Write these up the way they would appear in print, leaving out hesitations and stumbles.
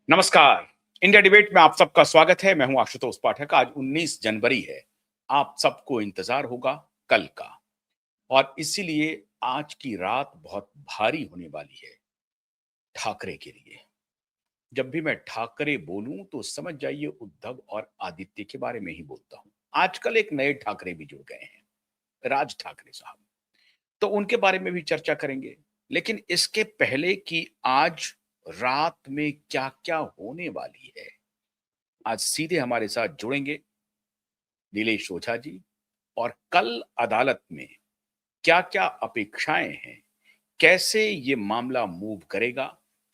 नमस्कार। India debate में आप सबका स्वागत है। मैं हूं आशुतोष पाठक। आज 19 जनवरी है। आप सबको इंतजार होगा कल का, और इसीलिए आज की रात बहुत भारी होने वाली है ठाकरे के लिए। जब भी मैं ठाकरे बोलूं तो समझ जाइए उद्धव और आदित्य के बारे में ही बोलता हूं। आजकल एक नए ठाकरे भी जुड़ गए हैं, राज ठाकरे साहब, तो उनके बारे में भी चर्चा करेंगे। लेकिन इसके पहले कि आज रात में क्या क्या होने वाली है, आज सीधे हमारे साथ जुड़ेंगे नीलेश ओझा जी। और कल अदालत में क्या क्या अपेक्षाएं हैं, कैसे ये मामला मूव करेगा,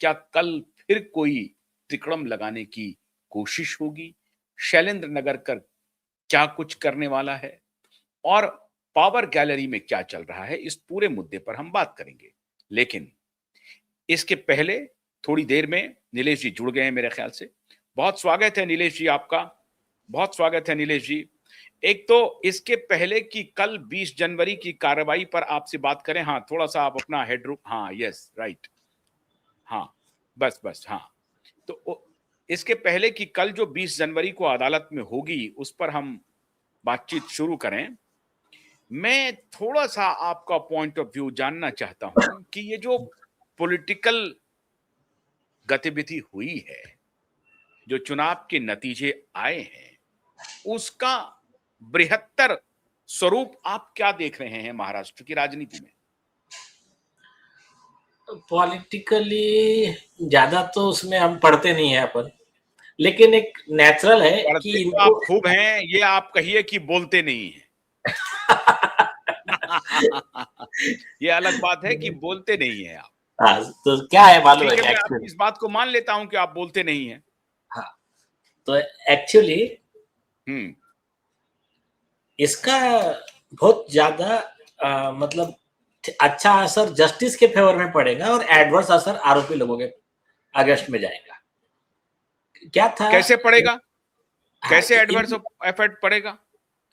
क्या कल फिर कोई तिकड़म लगाने की कोशिश होगी, शैलेंद्र नगरकर क्या कुछ करने वाला है, और पावर गैलरी में क्या चल रहा है, इस पूरे मुद्दे पर हम बात करेंगे। लेकिन इसके पहले थोड़ी देर में नीलेश जी जुड़ गए हैं मेरे ख्याल से। बहुत स्वागत है नीलेश जी आपका, बहुत स्वागत है नीलेश जी। एक तो इसके पहले कि कल 20 जनवरी की कार्रवाई पर आपसे बात करें। हाँ, थोड़ा सा आप अपना हेडरूम, हाँ यस राइट, हाँ बस बस हाँ। तो इसके पहले कि कल जो 20 जनवरी को अदालत में होगी उस पर हम बातचीत शुरू करें, मैं थोड़ा सा आपका पॉइंट ऑफ व्यू जानना चाहता हूं कि ये जो पॉलिटिकल गतिविधि हुई है, जो चुनाव के नतीजे आए हैं, उसका बृहत्तर स्वरूप आप क्या देख रहे हैं महाराष्ट्र की राजनीति में? पॉलिटिकली ज्यादा तो उसमें हम पढ़ते नहीं है अपन, लेकिन एक नेचुरल है कि पढ़ते तो इनको आप खूब हैं, ये आप कहिए कि बोलते नहीं हैं। ये अलग बात है कि बोलते नहीं हैं आप। हाँ, तो क्या है मालूम है ठीक है, कि मैं आपकी एक्चुअली, इस बात को मान लेता हूं कि आप बोलते नहीं हैं। हाँ, तो एक्चुअली हम्म। इसका बहुत ज्यादा मतलब अच्छा असर जस्टिस के फेवर में पड़ेगा और एडवर्स असर आरोपी लोगों के अगेंस्ट में जाएगा। क्या था? कैसे पड़ेगा? हाँ, कैसे एडवर्स इफेक्ट पड़ेगा?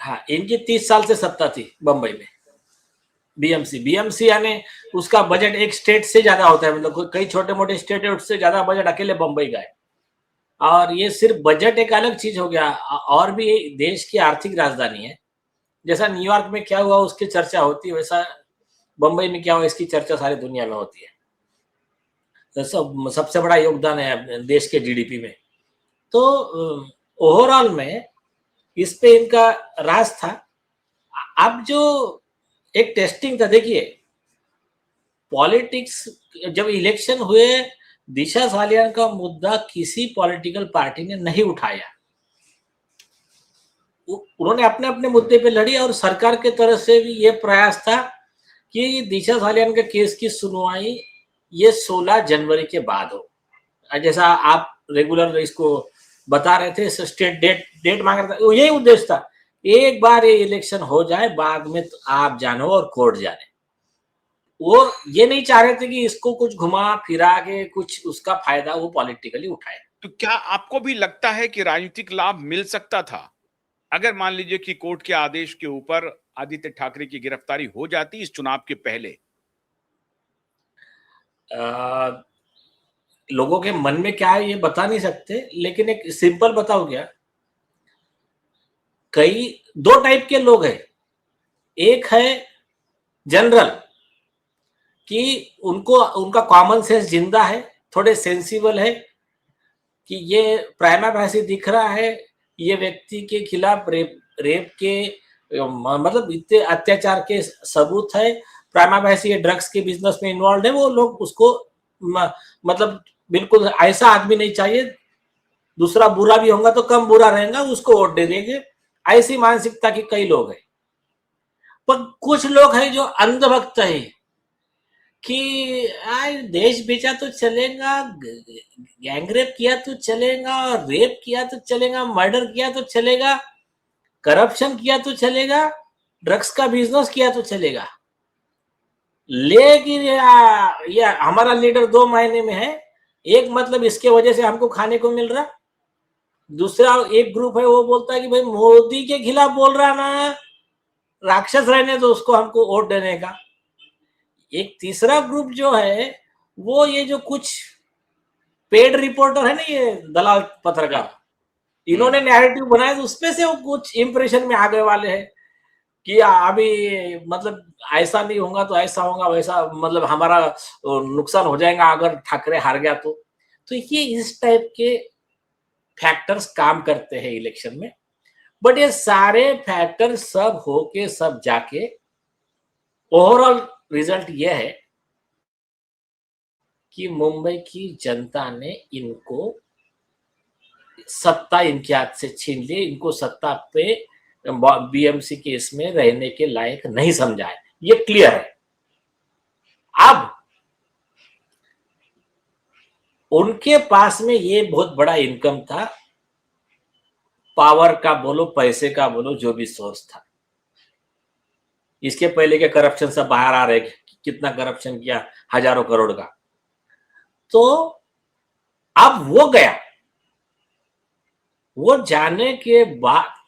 हाँ, इनकी 30 साल से सत्ता थी बंबई में। बीएमसी यानी उसका बजट एक स्टेट से ज्यादा होता है, मतलब कई छोटे मोटे स्टेट है उससे ज्यादा बजट अकेले बंबई का है। और ये सिर्फ बजट एक अलग चीज हो गया, और भी देश की आर्थिक राजधानी है। जैसा न्यूयॉर्क में क्या हुआ उसकी चर्चा होती है, वैसा बंबई में क्या हुआ इसकी चर्चा सारी दुनिया में होती है। तो सबसे बड़ा योगदान है देश के जीडीपी में। तो ओवरऑल में इस पे इनका राज था। अब जो एक टेस्टिंग था, देखिए पॉलिटिक्स, जब इलेक्शन हुए दिशा सालियान का मुद्दा किसी पॉलिटिकल पार्टी ने नहीं उठाया। उन्होंने अपने अपने मुद्दे पे लड़ी और सरकार के तरफ से भी ये प्रयास था कि दिशा सालियान के केस की सुनवाई ये 16 जनवरी के बाद हो। जैसा आप रेगुलर इसको बता रहे थे, स्टेट डेट मांग रहे थे, यही उद्देश्य था। एक बार ये इलेक्शन हो जाए, बाद में तो आप जानो और कोर्ट जाने। वो ये नहीं चाह रहे थे कि इसको कुछ घुमा फिरा के कुछ उसका फायदा वो पॉलिटिकली उठाए। तो क्या आपको भी लगता है कि राजनीतिक लाभ मिल सकता था अगर मान लीजिए कि कोर्ट के आदेश के ऊपर आदित्य ठाकरे की गिरफ्तारी हो जाती इस चुनाव के पहले? लोगों के मन में क्या है ये बता नहीं सकते, लेकिन एक सिंपल बताओ क्या, कई दो टाइप के लोग हैं। एक है जनरल, कि उनको उनका कॉमन सेंस जिंदा है, थोड़े सेंसिबल है, कि ये प्राइमा फैसी दिख रहा है, ये व्यक्ति के खिलाफ रेप के मतलब इतने अत्याचार के सबूत है, प्राइमा फैसी ये ड्रग्स के बिजनेस में इन्वॉल्व है, वो लोग उसको मतलब बिल्कुल ऐसा आदमी नहीं चाहिए, दूसरा बुरा भी होगा तो कम बुरा रहेगा, उसको वोट दे देंगे। ऐसी मानसिकता के कई लोग हैं। पर कुछ लोग हैं जो अंधभक्त है कि आज देश बेचा तो चलेगा, गैंगरेप किया तो चलेगा, रेप किया तो चलेगा, मर्डर किया तो चलेगा, करप्शन किया तो चलेगा, ड्रग्स का बिजनेस किया तो चलेगा, लेकिन ये हमारा लीडर 2 महीने में है, एक मतलब इसके वजह से हमको खाने को मिल रहा। दूसरा एक ग्रुप है वो बोलता है कि भाई मोदी के खिलाफ बोल रहा ना, राक्षस रहने तो उसको हमको वोट देने का। एक तीसरा ग्रुप जो है वो ये जो कुछ पेड रिपोर्टर है ना ये दलाल पत्रकार, इन्होंने नैरेटिव बनाया तो उसमें से वो कुछ इंप्रेशन में आगे वाले हैं कि अभी मतलब ऐसा नहीं होगा तो ऐसा होगा, वैसा मतलब हमारा नुकसान हो जाएगा अगर ठाकरे हार गया तो ये इस टाइप के फैक्टर्स काम करते हैं इलेक्शन में। बट ये सारे फैक्टर सब होके सब जाके ओवरऑल रिजल्ट ये है कि मुंबई की जनता ने इनको सत्ता इनके हाथ से छीन ली, इनको सत्ता पे बीएमसी के इसमें रहने के लायक नहीं समझा है, ये क्लियर है। अब उनके पास में ये बहुत बड़ा इनकम था, पावर का बोलो, पैसे का बोलो, जो भी सोर्स था। इसके पहले के करप्शन सब बाहर आ रहे, कितना करप्शन किया, हजारों करोड़ का। तो अब वो गया, वो जाने के बाद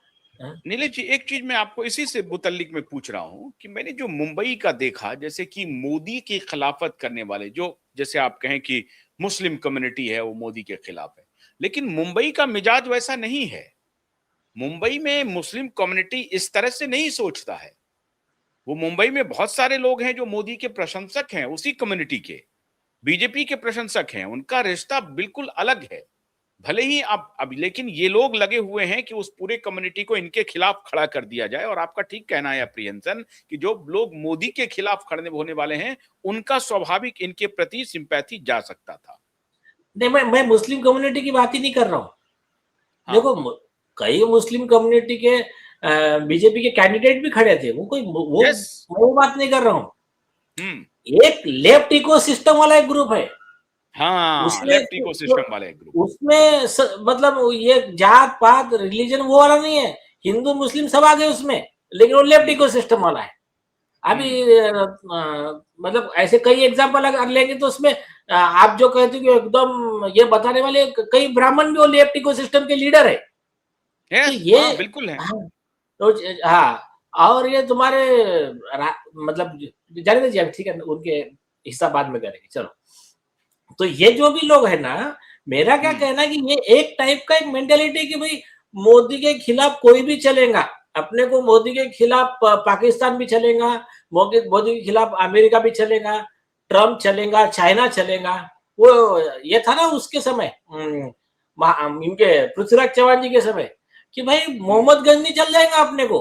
नीलेश जी, एक चीज मैं आपको इसी से मुतल्लिक में पूछ रहा हूं कि मैंने जो मुंबई का देखा, जैसे कि मोदी की खिलाफत करने वाले जो, जैसे आप कहें कि मुस्लिम कम्युनिटी है वो मोदी के खिलाफ है, लेकिन मुंबई का मिजाज वैसा नहीं है। मुंबई में मुस्लिम कम्युनिटी इस तरह से नहीं सोचता है। वो मुंबई में बहुत सारे लोग हैं जो मोदी के प्रशंसक हैं, उसी कम्युनिटी के, बीजेपी के प्रशंसक हैं, उनका रिश्ता बिल्कुल अलग है। भले ही अब लेकिन ये लोग लगे हुए हैं कि उस पूरे कम्युनिटी को इनके खिलाफ खड़ा कर दिया जाए। और आपका ठीक कहना है प्रियंसन कि जो लोग मोदी के खिलाफ खड़े होने वाले हैं, उनका स्वाभाविक इनके प्रति सिंपैथी जा सकता था। नहीं, मैं मुस्लिम कम्युनिटी की बात ही नहीं कर रहा हूँ। हाँ। देखो, कई मुस्लिम कम्युनिटी के बीजेपी के कैंडिडेट भी खड़े थे, वो कोई वो बात नहीं कर रहा हूँ। एक लेफ्ट इकोसिस्टम वाला एक ग्रुप है, हाँ, लेफ्ट इकोसिस्टम वाले ग्रुप, उसमें मतलब ये जात पात रिलीजन वो वाला नहीं है, हिंदू मुस्लिम सब आ गए उसमें, लेकिन वो लेफ्ट इकोसिस्टम वाला है। अभी मतलब ऐसे कई एग्जांपल अगर लेंगे तो उसमें आप जो कहते हो कि एकदम ये बताने वाले कई ब्राह्मण भी वो लेफ्ट इकोसिस्टम के लीडर है। तो ये हाँ, बिल्कुल है। हाँ, तो हाँ, और ये तुम्हारे मतलब जाने दीजिए, ठीक है, उनके हिस्सा बाद में करेंगे, चलो। तो ये जो भी लोग है ना, मेरा क्या कहना है कि ये एक टाइप का एक मेंटेलिटी कि भाई मोदी के खिलाफ कोई भी चलेगा, अपने को मोदी के खिलाफ पाकिस्तान भी चलेगा, मोदी के खिलाफ अमेरिका भी चलेगा, ट्रम्प चलेगा, चाइना चलेगा। वो ये था ना उसके समय, इनके पृथ्वीराज चौहान जी के समय, कि भाई मोहम्मद गंज चल जाएगा अपने को,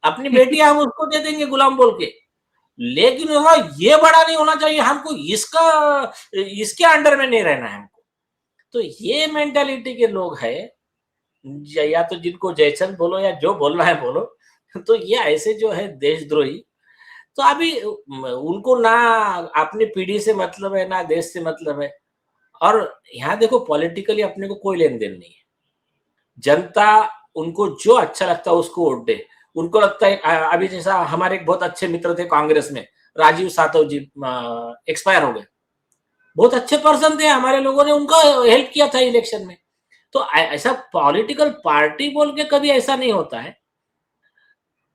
अपनी बेटी हम उसको दे देंगे गुलाम बोल के, लेकिन ये बड़ा नहीं होना चाहिए, हमको इसके अंडर में नहीं रहना है हमको। तो ये मेंटालिटी के लोग है, या तो जिनको जयचंद बोलो या जो बोलना है बोलो, तो ये ऐसे जो है देशद्रोही, तो अभी उनको ना अपनी पीढ़ी से मतलब है ना देश से मतलब है। और यहाँ देखो, पॉलिटिकली अपने को कोई लेन देन नहीं है, जनता उनको जो अच्छा लगता है उसको वोट दे। उनको लगता है अभी जैसा हमारे एक बहुत अच्छे मित्र थे कांग्रेस में, राजीव सातव जी एक्सपायर हो गए, बहुत अच्छे पर्सन थे, हमारे लोगों ने उनका हेल्प किया था इलेक्शन में। तो ऐसा पॉलिटिकल पार्टी बोल के कभी ऐसा नहीं होता है,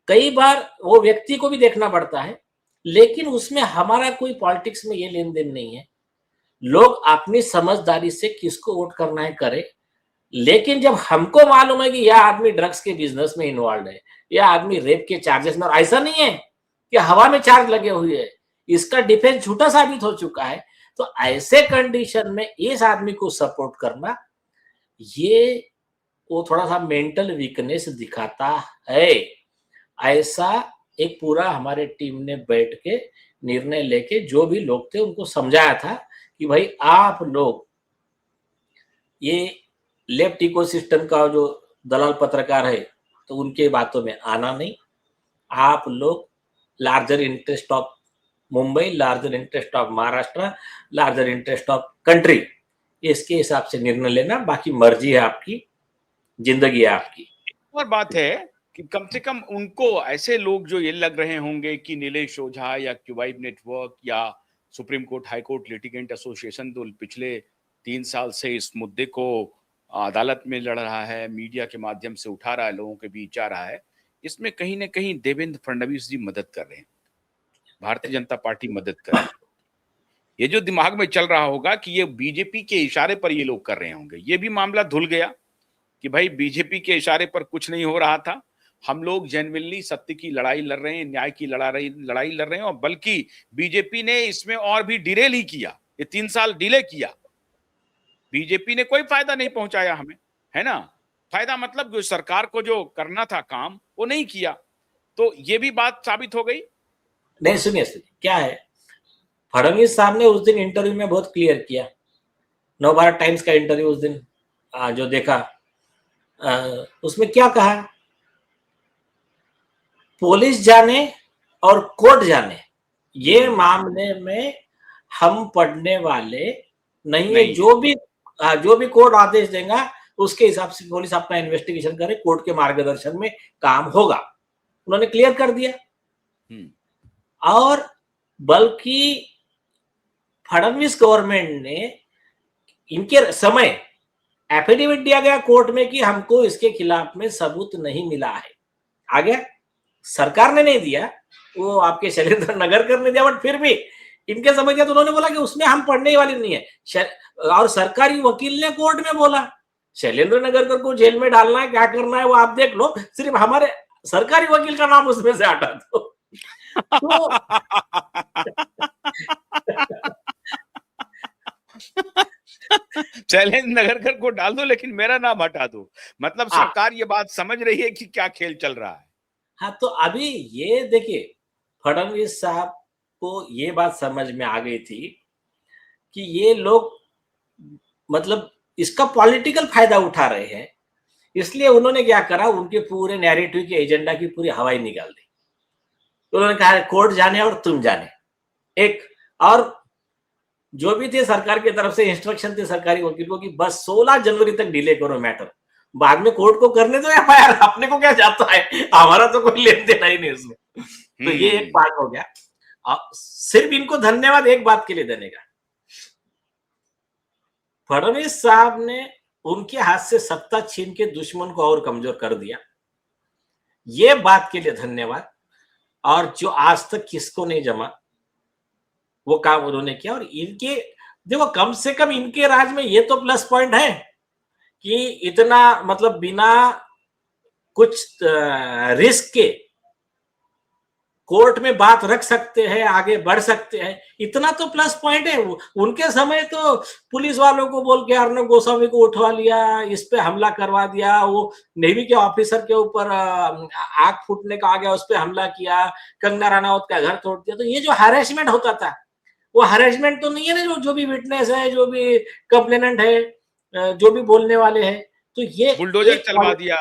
कई बार वो व्यक्ति को भी देखना पड़ता है, लेकिन उसमें हमारा कोई पॉलिटिक्स में ये लेन देन नहीं है। लोग अपनी समझदारी से किसको वोट करना है करे, लेकिन जब हमको मालूम है कि यह आदमी ड्रग्स के बिजनेस में इन्वॉल्व है, यह आदमी रेप के चार्जेस में, और ऐसा नहीं है कि हवा में चार्ज लगे हुए है, इसका डिफेंस झूठा साबित हो चुका है, तो ऐसे कंडीशन में इस आदमी को सपोर्ट करना, ये वो थोड़ा सा मेंटल वीकनेस दिखाता है। ऐसा एक पूरा हमारे टीम ने बैठ के निर्णय लेके जो भी लोग थे उनको समझाया था कि भाई आप लोग ये लेफ्ट इकोसिस्टम का जो दलाल पत्रकार है तो उनके बातों में आना नहीं, आप लोग larger interest of Mumbai, larger interest of Maharashtra, larger interest of country, इसके हिसाब से निर्णय लेना, बाकी मर्जी है आपकी, जिंदगी है आपकी। और बात है कि कम से कम उनको ऐसे लोग जो ये लग रहे होंगे कि नीलेश ओझा या क्यूबाइब नेटवर्क या supreme court high court litigant association तो पिछले 3 साल से इस मुद्दे को अदालत में लड़ रहा है, मीडिया के माध्यम से उठा रहा है, लोगों के बीच आ रहा है, इसमें कहीं ना कहीं देवेंद्र फडणवीस जी मदद कर रहे हैं, भारतीय जनता पार्टी मदद कर रही है। ये जो दिमाग में चल रहा होगा कि ये बीजेपी के इशारे पर ये लोग कर रहे होंगे, ये भी मामला धुल गया कि भाई बीजेपी के इशारे पर कुछ नहीं हो रहा था। हम लोग जेन्युइनली सत्य की लड़ाई लड़ रहे हैं, न्याय की लड़ाई लड़ रहे हैं, और बल्कि बीजेपी ने इसमें और भी डिले ही किया, ये 3 साल डिले किया। बीजेपी ने कोई फायदा नहीं पहुंचाया हमें, है ना? फायदा मतलब जो सरकार को जो करना था काम वो नहीं किया, तो ये भी बात साबित हो गई। नहीं, सुनिए क्या है, फडणवीस साहब ने उस दिन इंटरव्यू में बहुत क्लियर किया, नवभारत टाइम्स का इंटरव्यू उस दिन जो देखा, उसमें क्या कहा, पुलिस जाने और कोर्ट जाने, ये मामले में हम पढ़ने वाले नहीं है। जो भी कोर्ट आदेश देगा उसके हिसाब से पुलिस अपना इन्वेस्टिगेशन करे, कोर्ट के मार्गदर्शन में काम होगा, उन्होंने क्लियर कर दिया। और बल्कि फडणवीस गवर्नमेंट ने इनके समय एफिडेविट दिया गया कोर्ट में कि हमको इसके खिलाफ में सबूत नहीं मिला है, आ गया, सरकार ने नहीं दिया, वो आपके शैलेंद्र नगरकर ने दिया, बट फिर भी इनके समझ गया तो उन्होंने बोला कि उसमें हम पढ़ने वाले नहीं है। और सरकारी वकील ने कोर्ट में बोला शैलेंद्र नगरकर को जेल में डालना है, क्या करना है वो आप देख लो, सिर्फ हमारे सरकारी वकील का नाम उसमें से हटा दो। तो शैलेंद्र नगरकर को डाल दो लेकिन मेरा नाम हटा दो, मतलब सरकार ये बात समझ रही है कि क्या खेल चल रहा है। हाँ, तो अभी ये देखिए, फडणवीस साहब को ये बात समझ में आ गई थी कि ये लोग मतलब इसका पॉलिटिकल फायदा उठा रहे हैं, इसलिए उन्होंने क्या करा, उनके पूरे नैरेटिव के एजेंडा की पूरी हवाई निकाल दी। उन्होंने कहा कोर्ट जाने और तुम जाने, एक और जो भी थे सरकार की तरफ से इंस्ट्रक्शन थे सरकारी वकीलों की, बस 16 जनवरी तक डिले करो मैटर, बाद में कोर्ट को करने दो एफआईआर, अपने को क्या जाता है, हमारा तो कोई लेन देन ही नहीं उसमें। तो ये एक पार्ट हो गया। सिर्फ इनको धन्यवाद एक बात के लिए देने का, फडणवीस साहब ने उनके हाथ से सत्ता छीन के दुश्मन को और कमजोर कर दिया, ये बात के लिए धन्यवाद। और जो आज तक किसको नहीं जमा वो काम उन्होंने किया। और इनके देखो, कम से कम इनके राज में ये तो प्लस पॉइंट है कि इतना मतलब बिना कुछ रिस्क के कोर्ट में बात रख सकते हैं, आगे बढ़ सकते हैं, इतना तो प्लस पॉइंट है। उनके समय तो पुलिस वालों को बोल के अर्नब गोस्वामी को उठवा लिया, इस पे हमला करवा दिया, वो नेवी के ऑफिसर के ऊपर आग फूटने का आ गया, उस पर हमला किया, कंगना रनावत का घर तोड़ दिया। तो ये जो हैरेसमेंट होता था वो हैरेसमेंट तो नहीं है ना, जो भी विटनेस है, जो भी कंप्लेनेंट है, जो भी बोलने वाले हैं, तो ये बुलडोजर चलवा दिया,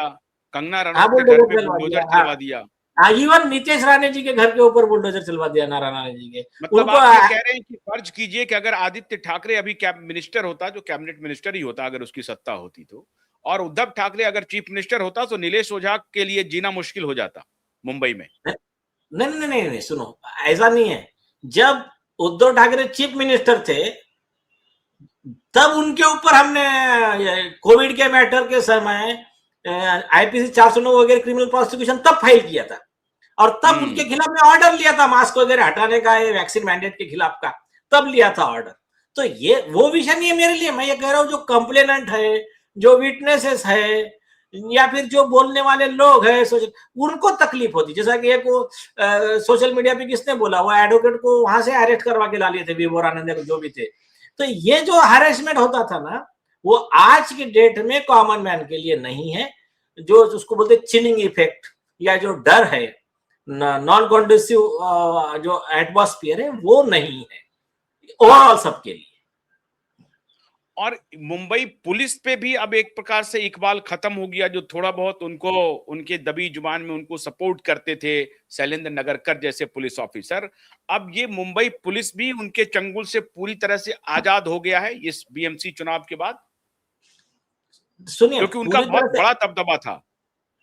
कंगना रनौत के घर पे बुलडोजर चलवा दिया, इवन नीतीश राणे जी के घर के ऊपर बुलडोजर चलवा दिया, नारायण राणे जी के। मतलब आप ये कह रहे हैं कि फर्ज कीजिए कि अगर आदित्य ठाकरे अभी मिनिस्टर होता, जो कैबिनेट मिनिस्टर ही होता अगर उसकी सत्ता होती तो, और उद्धव ठाकरे अगर चीफ मिनिस्टर होता तो नीलेश ओझा के लिए जीना मुश्किल हो जाता मुंबई में। नहीं, सुनो, ऐसा नहीं है। जब उद्धव ठाकरे चीफ मिनिस्टर थे तब उनके ऊपर हमने कोविड के मैटर के समय आईपीसी 409 वगैरह क्रिमिनल प्रोसिक्यूशन तब फाइल किया था, और तब उनके खिलाफ में ऑर्डर लिया था मास्क वगैरह हटाने का, वैक्सीन मैंडेट के खिलाफ का, तब लिया था ऑर्डर। तो ये वो विषय नहीं है मेरे लिए। मैं ये कह रहा हूं जो कंप्लेनेंट है, जो विटनेसेस है, या फिर जो बोलने वाले लोग हैं, उनको तकलीफ होती। जैसा कि एक सोशल मीडिया पे किसने बोला, वो एडवोकेट को वहां से अरेस्ट करवा के ला लिए थे, विभोरानंद जो भी थे। तो ये जो हैरेसमेंट होता था ना, वो आज की डेट में कॉमन मैन के लिए नहीं है। जो उसको बोलते चिलिंग इफेक्ट, या जो डर है, नॉन कॉन्ड्यूसिव जो एटमॉस्फेयर है, वो नहीं है ओवरऑल सबके लिए। और मुंबई पुलिस पे भी अब एक प्रकार से इकबाल खत्म हो गया, जो थोड़ा बहुत उनको उनके दबी जुबान में उनको सपोर्ट करते थे शैलेंद्र नगरकर जैसे पुलिस ऑफिसर। अब ये मुंबई पुलिस भी उनके चंगुल से पूरी तरह से आजाद हो गया है इस बीएमसी चुनाव के बाद। सुनिए, क्योंकि उनका बहुत बड़ा दबदबा था।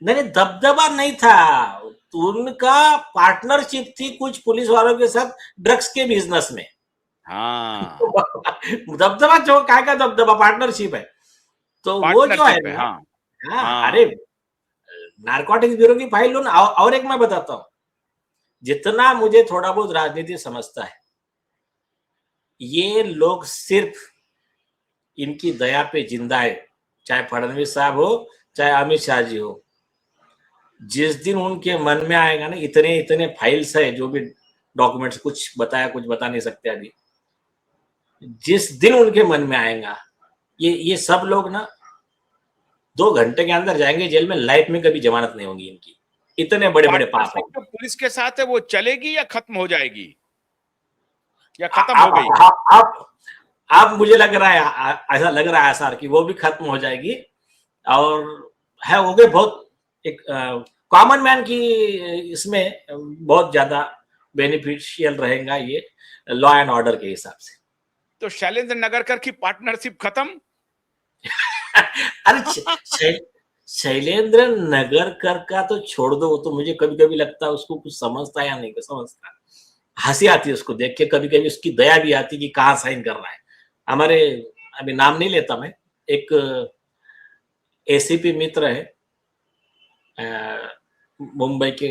नहीं, दबदबा नहीं था, उनका पार्टनरशिप थी कुछ पुलिस वालों के साथ ड्रग्स के बिजनेस में। हाँ, दबदबा जो काय का दबदबा, पार्टनरशिप है। तो वो जो है ना, हाँ, अरे नारकोटिक्स ब्यूरो की फाइल लो ना। और एक मैं बताता हूं, जितना मुझे थोड़ा बहुत राजनीति समझता है, ये लोग सिर्फ इनकी दया पे जिंदा है, चाहे फडणवीस साहब हो चाहे अमित शाह जी हो। जिस दिन उनके मन में आएगा ना, इतने इतने फाइल्स है, जो भी डॉक्यूमेंट्स, कुछ बताया कुछ बता नहीं सकते अभी, जिस दिन उनके मन में आएगा, ये सब लोग ना 2 घंटे के अंदर जाएंगे जेल में, लाइफ में कभी जमानत नहीं होगी इनकी, इतने बड़े बड़े पाप है। पार्टनरशिप जो पुलिस के साथ है वो चलेगी या खत्म हो जाएगी, या खत्म हो गई? अब मुझे लग रहा है, ऐसा लग रहा है सर, कि वो भी खत्म हो जाएगी। और है, हो गए बहुत, एक कॉमन मैन की इसमें बहुत ज्यादा बेनिफिशियल रहेगा ये लॉ एंड ऑर्डर के हिसाब से। तो शैलेंद्र नगरकर की पार्टनरशिप खत्म? अरे शैलेंद्र नगरकर का तो छोड़ दो, वो तो मुझे कभी कभी लगता है उसको कुछ समझता या नहीं समझता। हंसी आती है उसको देख के, कभी कभी उसकी दया भी आती कि कहाँ साइन कर रहा है। हमारे, अभी नाम नहीं लेता मैं, एक एसीपी मित्र है, मुंबई के,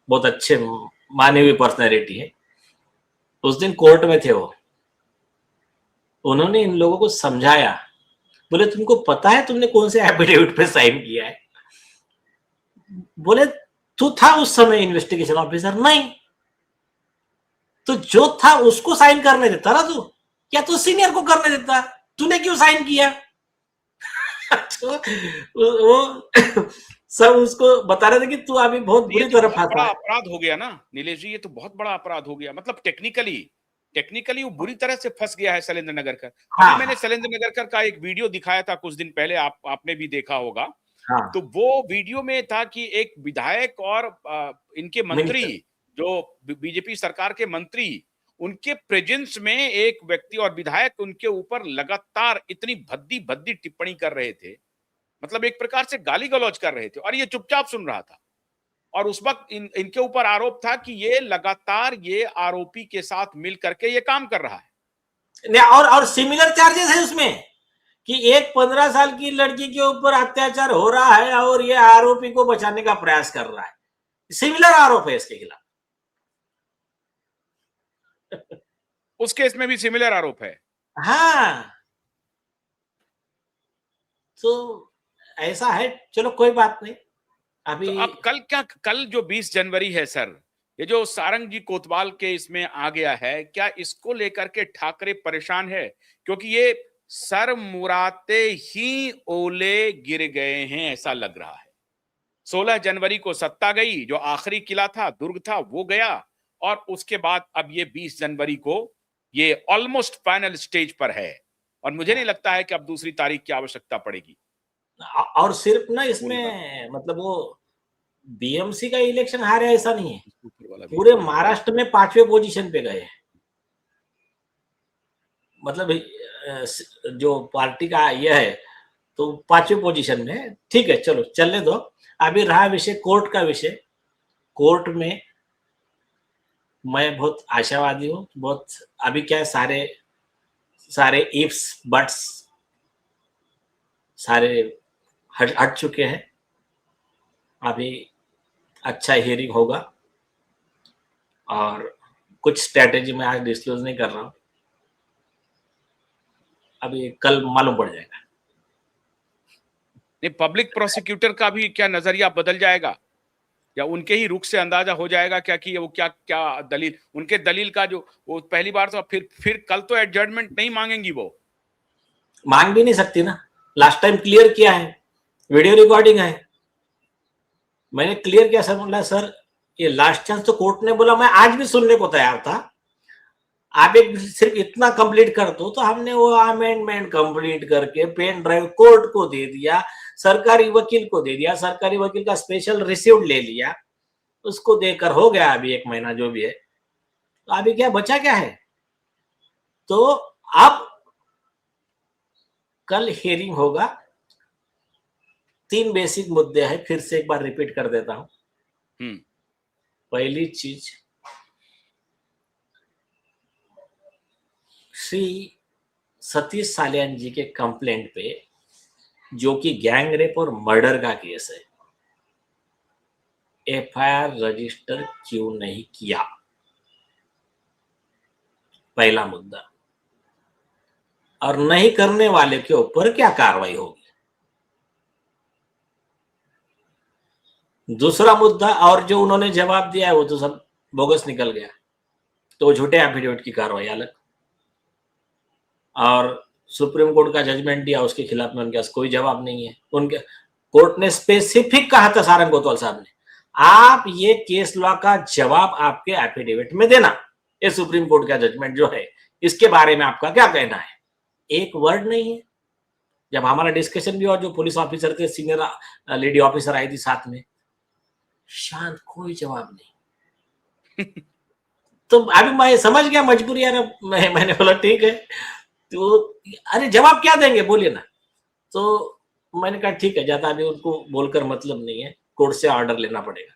बहुत अच्छे माने हुए पर्सनैलिटी है। उस दिन कोर्ट में थे वो, उन्होंने इन लोगों को समझाया, बोले तुमको पता है तुमने कौन से एफिडेविट पे साइन किया है? बोले तू था उस समय इन्वेस्टिगेशन ऑफिसर? नहीं। तो जो था उसको साइन करने देता ना तू, या तो सीनियर को करने देता, तूने क्यों साइन किया? तो वो सब उसको बता रहे थे कि तू अभी बहुत ये बुरी तो तरह बहुत फंसा बड़ा है। अपराध हो गया ना नीलेश जी, ये तो बहुत बड़ा अपराध हो गया। मतलब टेक्निकली वो बुरी तरह से फंस गया है शैलेंद्र नगरकर। अभी हाँ मैंने शैलेंद्र नगरकर का एक वीडियो दिखाया था कुछ दिन पहले, आपने भी देखा होगा। हाँ, तो वो वीडियो में था कि एक विधायक और इनके मंत्री, मिनिस्टर, जो बीजेपी सरकार के मंत्री, उनके प्रेजेंस में एक व्यक्ति और विधायक उनके ऊपर लगातार इतनी भद्दी भद्दी टिप्पणी कर रहे थे, मतलब एक प्रकार से गाली गलौज कर रहे थे, और ये चुपचाप सुन रहा था। और उस वक्त इनके ऊपर आरोप था कि ये लगातार ये आरोपी के साथ मिल करके ये काम कर रहा है। और सिमिलर चार्जेस है उसमें, कि एक 15 साल की लड़की के ऊपर अत्याचार हो रहा है और ये आरोपी को बचाने का प्रयास कर रहा है। सिमिलर आरोप है इसके खिलाफ। उस केस में भी सिमिलर आरोप है। हाँ, तो ऐसा है, चलो कोई बात नहीं। तो अभी अब कल जो 20 जनवरी है सर, ये जो सारंग जी कोतवाल के इसमें आ गया है, क्या इसको लेकर के ठाकरे परेशान है? क्योंकि ये सर मुराते ही ओले गिर गए हैं ऐसा लग रहा है। 16 जनवरी को सत्ता गई, जो आखिरी किला था, दुर्ग था, वो गया। और उसके बाद अब ये 20 जनवरी को ये ऑलमोस्ट फाइनल स्टेज पर है, और मुझे नहीं लगता है कि अब दूसरी तारीख की आवश्यकता पड़ेगी। और सिर्फ ना पूरी बात इसमें, मतलब वो बीएमसी का इलेक्शन हारे ऐसा नहीं है, ऊपर वाला भी पूरे महाराष्ट्र में 5वें पोजीशन पे गए। मतलब जो पार्टी का यह है, तो 5वें पोजीशन में। ठीक है, चलो चलने दो। अभी रहा विषय कोर्ट का विषय। कोर्ट में मैं बहुत आशावादी हूँ, बहुत। अभी क्या है, सारे सारे इफ्स बट्स सारे हट चुके हैं। अभी अच्छा हियरिंग होगा, और कुछ स्ट्रेटेजी मैं आज डिस्क्लोज नहीं कर रहा हूँ, अभी कल मालूम पड़ जाएगा। नहीं, पब्लिक प्रोसिक्यूटर का भी क्या नजरिया बदल जाएगा, या उनके ही रुख से अंदाजा हो जाएगा क्या कि वो क्या क्या दलील, उनके दलील का जो वो पहली बार तो, फिर कल तो एडजर्नमेंट नहीं मांगेंगी वो। मांग भी नहीं सकती ना, लास्ट टाइम क्लियर किया है, वीडियो रिकॉर्डिंग है, मैंने क्लियर किया सर, बोला सर ये लास्ट चांस तो कोर्ट ने बोला, मैं आज भी सुनने को तैयार था, आप एक सिर्फ इतना कंप्लीट कर दो। तो हमने वो अमेंडमेंट कंप्लीट करके पेन ड्राइव कोर्ट को दे दिया, सरकारी वकील को दे दिया, सरकारी वकील का स्पेशल रिसीव्ड ले लिया, उसको देकर हो गया अभी 1 महीना जो भी है। तो अभी क्या बचा, क्या है? तो अब कल हियरिंग होगा। 3 बेसिक मुद्दे हैं, फिर से एक बार रिपीट कर देता हूं। पहली चीज, श्री सतीश सालियान जी के कंप्लेंट पे, जो कि गैंग रेप और मर्डर का केस है, एफआईआर रजिस्टर क्यों नहीं किया? पहला मुद्दा। और नहीं करने वाले के ऊपर क्या कार्रवाई होगी। दूसरा मुद्दा, और जो उन्होंने जवाब दिया है वो तो सब बोगस निकल गया, तो झूठे एफिडेविट की कार्रवाई अलग। और सुप्रीम कोर्ट का जजमेंट दिया, उसके खिलाफ में उनके पास कोई जवाब नहीं है। उनके कोर्ट ने स्पेसिफिक कहा था सारंग कोतवाल साहब ने, आप ये केस लॉ का जवाब आपके एफिडेविट में देना, ये सुप्रीम कोर्ट का जजमेंट जो है इसके बारे में आपका क्या कहना है। एक वर्ड नहीं है। जब हमारा डिस्कशन भी हुआ, जो पुलिस ऑफिसर थे, सीनियर लेडी ऑफिसर आई थी साथ में, शांत, कोई जवाब नहीं। तो अभी मैं समझ गया मजबूरी यार, मैंने बोला ठीक है, तो अरे जवाब क्या देंगे बोलिए ना। तो मैंने कहा ठीक है, ज्यादा अभी उनको बोलकर मतलब नहीं है, कोर्ट से ऑर्डर लेना पड़ेगा।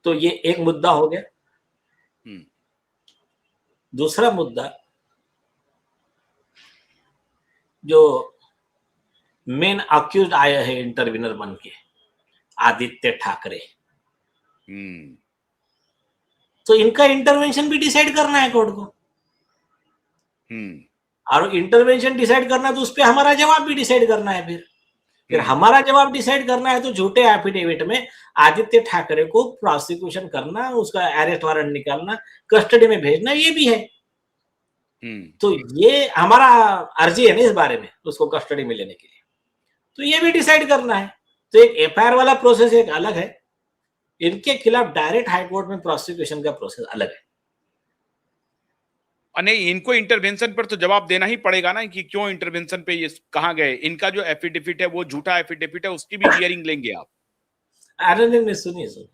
तो ये एक मुद्दा हो गया। दूसरा मुद्दा, जो मेन अक्यूज्ड आया है इंटरविनर बन के, आदित्य ठाकरे, तो इनका इंटरवेंशन भी डिसाइड करना है कोर्ट को। और इंटरवेंशन डिसाइड करना तो उस पर हमारा जवाब भी डिसाइड करना है। फिर हमारा जवाब डिसाइड करना है तो झूठे एफिडेविट में आदित्य ठाकरे को प्रोसिक्यूशन करना, उसका अरेस्ट वारंट निकालना, कस्टडी में भेजना, ये भी है। तो ये हमारा अर्जी है ना इस बारे में, उसको कस्टडी में लेने के लिए, तो ये भी डिसाइड करना है। तो एक एफआईआर वाला प्रोसेस एक अलग है, इनके खिलाफ डायरेक्ट हाईकोर्ट में प्रोसिक्यूशन का प्रोसेस अलग है। नहीं, इनको इंटरवेंशन पर तो जवाब देना ही पड़ेगा ना, कि क्यों इंटरवेंशन पे ये कहां गए। इनका जो एफिडेविट है वो झूठा एफिडेविट है, उसकी भी हियरिंग लेंगे आप? अरे नहीं, सुनिए,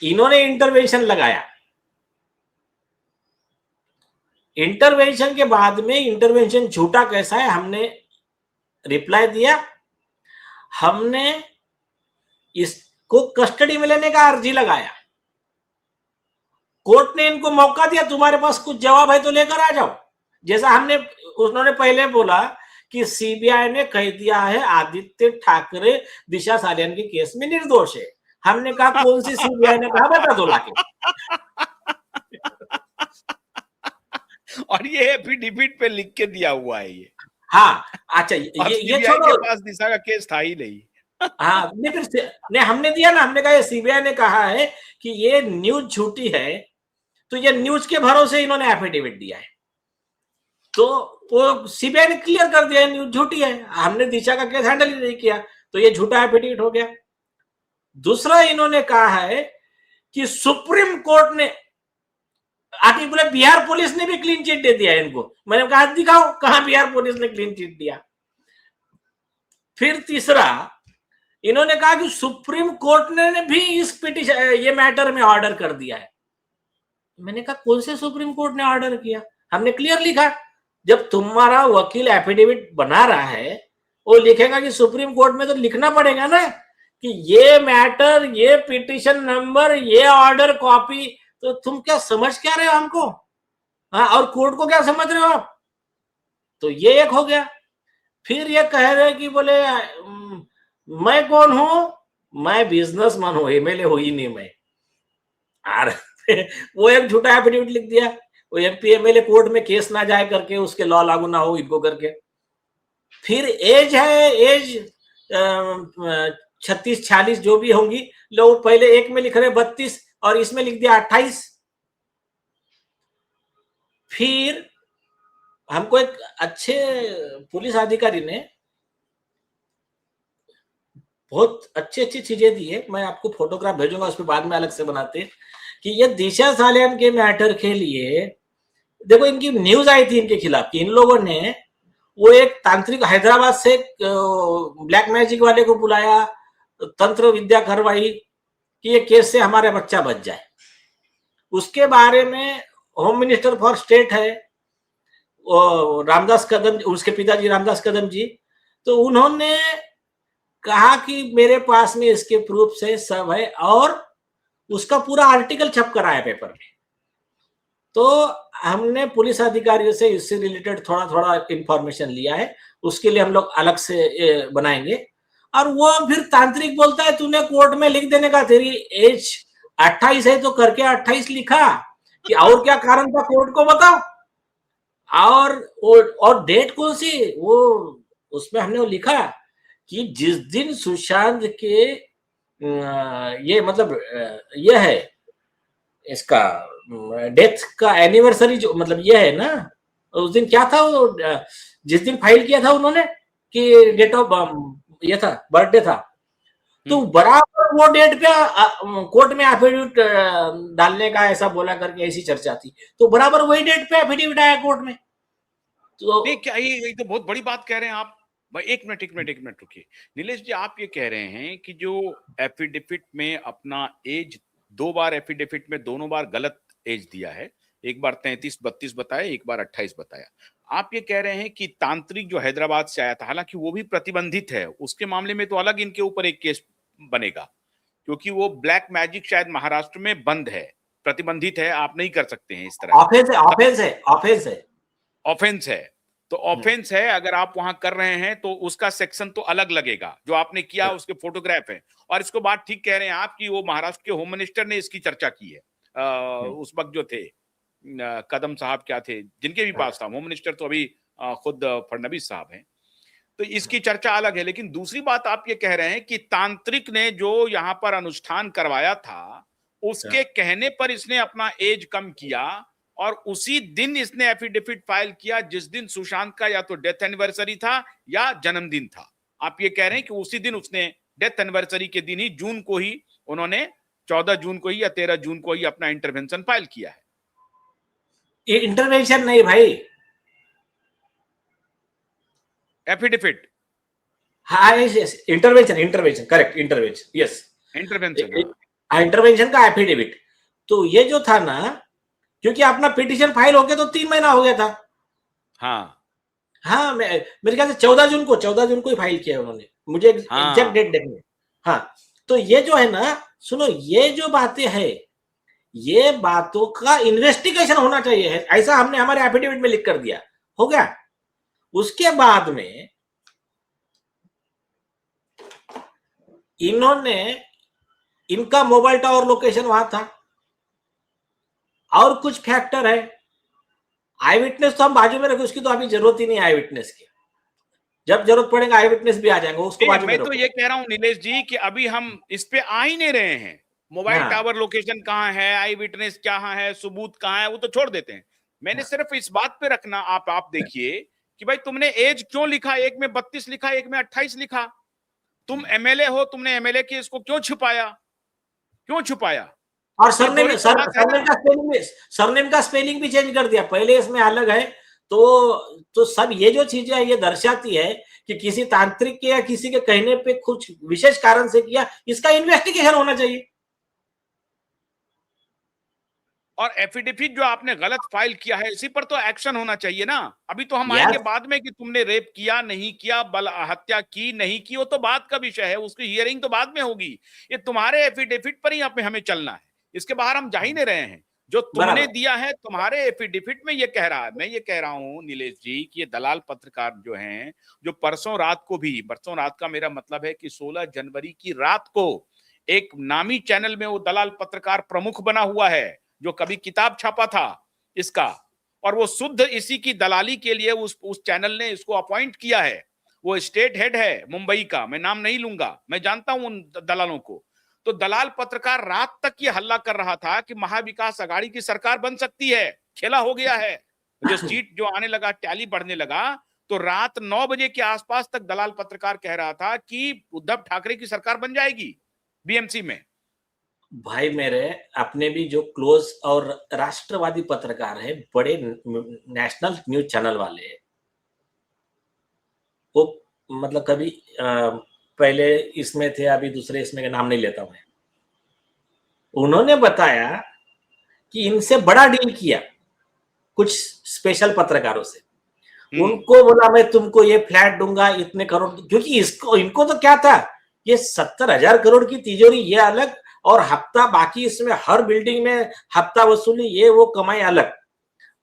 इन्होंने इंटरवेंशन लगाया, इंटरवेंशन के बाद में इंटरवेंशन झूठा कैसा है हमने रिप्लाई दिया, हमने इसको कस्टडी में लेने का अर्जी लगाया, कोर्ट ने इनको मौका दिया, तुम्हारे पास कुछ जवाब है तो लेकर आ जाओ। जैसा हमने, उन्होंने पहले बोला कि सीबीआई ने कह दिया है आदित्य ठाकरे दिशा सालियान के केस में निर्दोष है। हमने कहा कौन सी सीबीआई ने कहा, बता दो लाके। और ये एफिडेविट पे लिख के दिया हुआ है ये। हाँ, अच्छा, ये छोड़ो, के पास दिशा का केस था ही नहीं। हाँ, नहीं, फिर नहीं, हमने दिया ना, हमने कहा सीबीआई ने कहा है कि ये न्यूज झूठी है, तो ये न्यूज के भरोसे इन्होंने एफिडेविट दिया है, तो वो सीबीआई ने क्लियर कर दिया न्यूज झूठी है, हमने दिशा का केस हैंडल ही नहीं किया, तो ये झूठा एफिडेविट हो गया। दूसरा, इन्होंने कहा है कि सुप्रीम कोर्ट ने आके बोले बिहार पुलिस ने भी क्लीन चिट दे दिया इनको। मैंने कहा दिखाओ कहां बिहार पुलिस ने क्लीन चिट दिया। फिर तीसरा, इन्होंने कहा कि सुप्रीम कोर्ट ने भी इस पिटीशन, ये मैटर में ऑर्डर कर दिया है। मैंने कहा कौन से सुप्रीम कोर्ट ने ऑर्डर किया? हमने क्लियर लिखा, जब तुम्हारा वकील एफिडेविट बना रहा है वो लिखेगा कि सुप्रीम कोर्ट में, तो लिखना पड़ेगा ना कि ये मैटर, ये पिटीशन नंबर, ये ऑर्डर कॉपी। तो तुम क्या समझ क्या रहे हो हमको? हाँ, और कोर्ट को क्या समझ रहे हो आप? तो ये एक हो गया। फिर ये कह रहे कि बोले मैं कौन हूं, मैं बिजनेसमैन हूं, एमएलए हो ही नहीं मैं। वो एक झूठा एफिडेविट लिख दिया, वो एमपी एमएलए कोर्ट में केस ना जाए करके, उसके लॉ लागू ना हो इनको करके। फिर एज है, एज 36-46 जो भी होंगी, लोग पहले एक में लिख रहे 32 और इसमें लिख दिया 28। फिर हमको एक अच्छे पुलिस अधिकारी ने बहुत अच्छी चीजें दी है, मैं आपको फोटोग्राफ भेजूंगा, उस पर बाद में अलग से बनाते हैं, कि ये दिशा सालियान के मैटर के लिए देखो, इनकी न्यूज आई थी इनके खिलाफ कि इन लोगों ने वो एक तांत्रिक हैदराबाद से ब्लैक मैजिक वाले को बुलाया, तंत्र विद्या करवाई कि ये केस से हमारा बच्चा बच जाए। उसके बारे में होम मिनिस्टर फॉर स्टेट है रामदास कदम, उसके पिताजी रामदास कदम जी, तो उन्होंने कहा कि मेरे पास में इसके प्रूफ से सब है, और उसका पूरा आर्टिकल छप कर आया पेपर में। तो हमने पुलिस अधिकारियों से इससे रिलेटेड थोड़ा थोड़ा इंफॉर्मेशन लिया है, उसके लिए हम लोग अलग से बनाएंगे। और वो फिर तांत्रिक बोलता है तूने कोर्ट में लिख देने का, तेरी एज 28 है तो करके 28 लिखा, कि और क्या कारण था, कोर्ट को बताओ। और डेट कौन सी, वो उसमें हमने वो लिखा कि जिस दिन सुशांत के ये मतलब ये है इसका डेथ का एनिवर्सरी, जो मतलब ये है ना, उस दिन क्या था वो, जिस दिन फाइल किया था उन्होंने कि डेट ऑफ ये था, बर्थडे था, तो बराबर वो डेट पे कोर्ट में एफिडेविट डालने का ऐसा बोला करके ऐसी चर्चा थी, तो बराबर वही डेट पे एफिडेविट आया कोर्ट में। तो नहीं, क्या ये तो बहुत बड़ी बात कह रहे हैं आप। भाई एक मिनट रुकिए। नीलेश जी, आप ये कह रहे हैं कि जो एफिडेविट में अपना एज, 2 बार एफिडेविट में दोनों बार गलत एज दिया है, एक बार 33-32 बताया, एक बार 28 बताया। आप ये कह रहे हैं कि तांत्रिक जो हैदराबाद से आया था, हालांकि वो भी प्रतिबंधित है, उसके मामले में तो अलग इनके ऊपर एक केस बनेगा, क्योंकि वो ब्लैक मैजिक शायद महाराष्ट्र में बंद है, प्रतिबंधित है, आप नहीं कर सकते हैं इस तरह ऑफेंस है, का। ऑफेंस है, ऑफेंस है। ऑफेंस है, तो ऑफेंस है, अगर आप वहां कर रहे हैं तो उसका सेक्शन तो अलग लगेगा, जो आपने किया उसके फोटोग्राफ है। और इसको बात ठीक कह रहे हैं आप कि वो महाराष्ट्र के होम मिनिस्टर ने इसकी चर्चा की है। उस वक्त जो थे कदम साहब क्या थे, जिनके भी पास था, होम मिनिस्टर तो अभी खुद फडणवीस साहब हैं, तो इसकी चर्चा अलग है। लेकिन दूसरी बात आप ये कह रहे हैं कि तांत्रिक ने जो यहाँ पर अनुष्ठान करवाया था, उसके कहने पर इसने अपना एज कम किया, और उसी दिन इसने एफिडेविट फाइल किया जिस दिन सुशांत का या तो डेथ एनिवर्सरी था या जन्मदिन था। आप ये कह रहे हैं कि उसी दिन उसने, डेथ एनिवर्सरी के दिन ही, जून को ही उन्होंने, 14 जून को ही या 13 जून को ही अपना इंटरवेंशन फाइल किया है। ये इंटरवेंशन नहीं भाई, एफिडेविट, हाँ intervention, intervention correct, intervention yes, intervention. Intervention का एफिडेविट। तो ये जो था ना, क्योंकि अपना पिटिशन फाइल हो गया तो 3 महीना हो गया था। हाँ हाँ, मेरे ख्याल से 14 जून को ही फाइल किया उन्होंने, मुझे एग्जैक्ट डेट देखने। हाँ, तो ये जो है ना, सुनो, ये जो बातें हैं, ये बातों का इन्वेस्टिगेशन होना चाहिए है, ऐसा हमने हमारे एफिडेविट में लिख कर दिया, हो गया। उसके बाद में इन्होंने, इनका मोबाइल टावर लोकेशन वहां था, और कुछ फैक्टर है। आई विटनेस तो हम बाजू में रखे, उसकी तो अभी जरूरत ही नहीं आई विटनेस की, जब जरूरत पड़ेगा आई विटनेस भी आ जाएंगे, उसको बाजू में मैं रखो। तो ये कह रहा हूं नीलेश जी कि अभी हम इस पे आ ही नहीं रहे हैं। मोबाइल हाँ, टावर लोकेशन कहाँ है, आई विटनेस कहाँ है, सबूत कहाँ है, वो तो छोड़ देते हैं। मैंने सिर्फ इस बात पे रखना, आप देखिए कि भाई तुमने एज क्यों लिखा, एक में 32 लिखा, एक में 28 लिखा। तुम एमएलए हो, तुमने एमएलए की इसको क्यों छुपाया, क्यों छुपाया? और ये सरनेम, थोड़ी सी बात है ना। सरनेम का स्पेलिंग भी चेंज कर दिया, पहले इसमें अलग है। तो सब ये जो चीजें है, ये दर्शाती है कि किसी तांत्रिक के या किसी के कहने पे कुछ विशेष कारण से किया, इसका इन्वेस्टिगेशन होना चाहिए। और एफिडेविट जो आपने गलत फाइल किया है, इसी पर तो एक्शन होना चाहिए ना। अभी तो हम आएंगे यस, बाद में कि तुमने रेप किया नहीं किया, बल हत्या की नहीं की, वो तो बात का विषय है, उसकी हियरिंग तो बाद में होगी। ये तुम्हारे एफिडेविट पर ही हमें चलना है, इसके बाहर हम जा ही नहीं रहे हैं। जो तुमने बराबर, दिया है तुम्हारे एफिडेविट में ये कह रहा है। मैं ये कह रहा हूं नीलेश जी कि ये दलाल पत्रकार जो हैं, जो परसों रात को भी, परसों रात का मेरा मतलब है कि 16 जनवरी की रात को एक नामी चैनल में वो दलाल पत्रकार प्रमुख बना हुआ है, जो कभी किताब छापा था इसका, और वो शुद्ध इसी की दलाली के लिए उस चैनल ने इसको अपॉइंट किया है। वो स्टेट हेड है मुंबई का, मैं नाम नहीं लूंगा, मैं जानता हूं उन दलालों को। तो दलाल पत्रकार रात तक ये हल्ला कर रहा था कि महाविकास अघाड़ी की सरकार बन सकती है, खेला हो गया है। जो सीट जो आने लगा, टैली बढ़ने लगा, तो रात 9 बजे के आसपास तक दलाल पत्रकार कह रहा था कि उद्धव ठाकरे की सरकार बन जाएगी बीएमसी में। भाई मेरे अपने भी जो क्लोज और राष्ट्रवादी पत्रकार है, बड़े नेशनल न्यूज चैनल वाले, वो मतलब कभी पहले इसमें थे, अभी दूसरे इसमें का नाम नहीं लेता मैं, उन्होंने बताया कि इनसे बड़ा डील किया कुछ स्पेशल पत्रकारों से। उनको बोला मैं तुमको ये फ्लैट दूंगा इतने करोड़, क्योंकि इसको, इनको तो क्या था, ये 70,000 करोड़ की तिजोरी ये अलग, और हफ्ता बाकी इसमें हर बिल्डिंग में हफ्ता वसूली, ये वो कमाई अलग।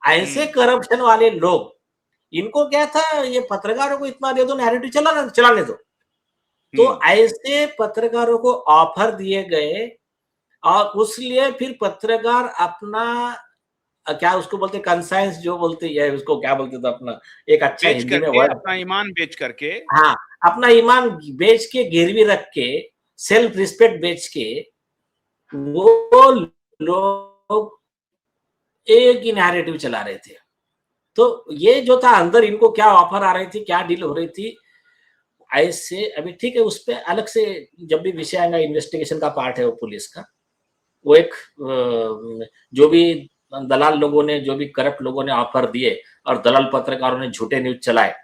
ऐसे करप्शन वाले लोग, इनको क्या था, ये पत्रकारों को इतना दे दो, नैरेटिव चलाने दो। तो ऐसे पत्रकारों को ऑफर दिए गए, और उसलिए फिर पत्रकार अपना क्या उसको बोलते, कंसाइंस जो बोलते है, उसको क्या बोलते थे अपना, एक अच्छा बेच हिंदी में करके, वर्ड, अपना ईमान बेच करके, हाँ, अपना ईमान बेच के, गिरवी रख के, सेल्फ रिस्पेक्ट बेच के वो लोग एक ही नैरेटिव चला रहे थे। तो ये जो था अंदर, इनको क्या ऑफर आ रही थी, क्या डील हो रही थी, ऐसे अभी ठीक है, उस पर अलग से जब भी विषय आएगा, इन्वेस्टिगेशन का पार्ट है वो पुलिस का, वो एक जो भी दलाल लोगों ने, जो भी करप्ट लोगों ने ऑफर दिए और दलाल पत्रकारों ने झूठे न्यूज चलाए,